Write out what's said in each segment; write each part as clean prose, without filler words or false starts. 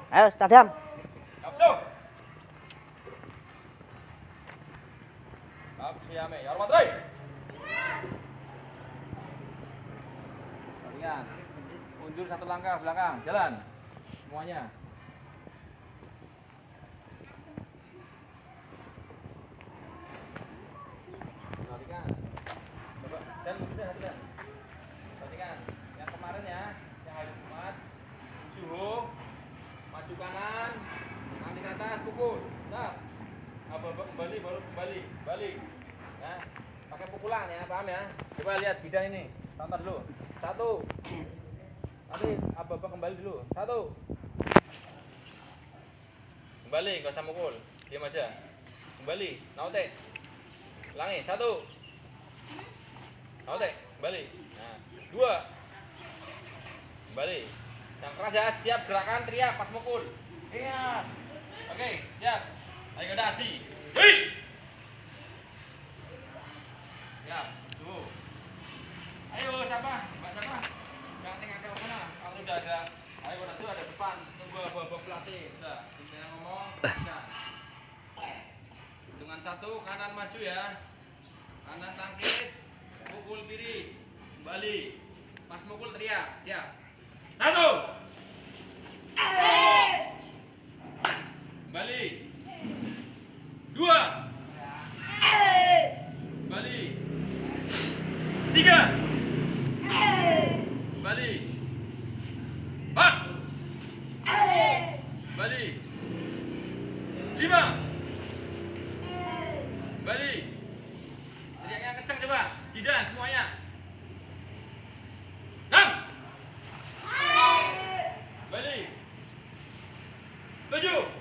Ayo, stadium. Kapso. Siame, hormat Roy. Perhatikan. Undur satu langkah belakang, jalan. Semuanya. Perhatikan. Coba, dan sudah. Perhatikan. Yang kemarin ya, yang hari Jumat. Suhu. Maju kanan. Nanti ke atas, pukul. Nah. Kembali, baru kembali. Balik. Nah, pakai pukulan ya, paham ya? Coba lihat bidang ini. Tonton dulu. 1. Nanti ababa kembali dulu. 1. Kembali, gak usah mukul. Diam aja. Kembali, naute. Ulangi, 1. Naute, kembali. Nah, 2. Kembali. Yang keras ya, setiap gerakan teriak pas mukul. Iya. Oke, siap. Ayo udah aji. Hei. Ya, tuh. Ayo siapa? Mbak siapa? Jangan tinggal ke mana. Kalau udah ada, ayo udah ada depan. Tunggu babak pelatih. Udah, saya ngomong. Perhatikan. Hitungan 1, kanan maju ya. Kanan tangkis, pukul kiri, kembali. Pas mukul teriak. Siap. 1. Kembali. 2. Kembali. 3. Kembali. 4. Kembali. 5. Kembali. Teriaknya kencang coba. Jidan semuanya. 6. Kembali. 7.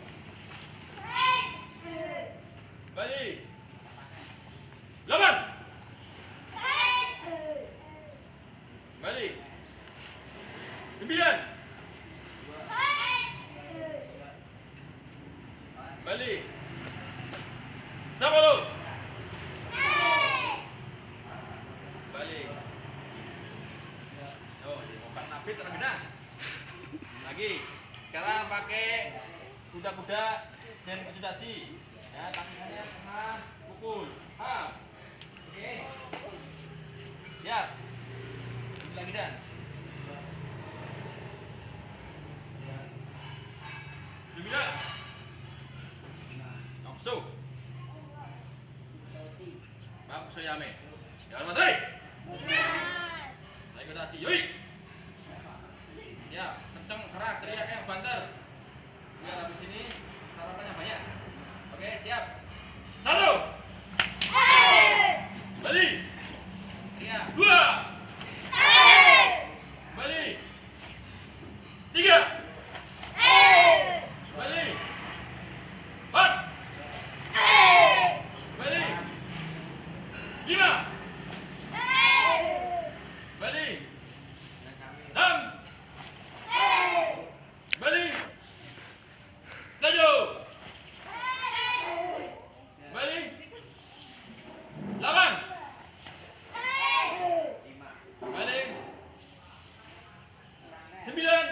Kembali. 8. Kembali. 9. Kembali. 10. Kembali. Oh, bukan nabi terbinas. Lagi. Sekarang pakai kuda-kuda dan kuda-kuda. Ya, tangannya tengah, pukul. Oke. Siap. Lagi dan. 9. Nokso. Bagus Yame. Jangan mati. Lagi udah aji. Yoi. Ya, kenceng keras teriaknya banter. Biar habis ini sarapannya banyak. Oke, siap. 1. Kembali. 2. Kembali. 3. Kembali. 4. Kembali. 5. Kembali. 6. Kembali. 7. Kembali. 8. Kembali. 9.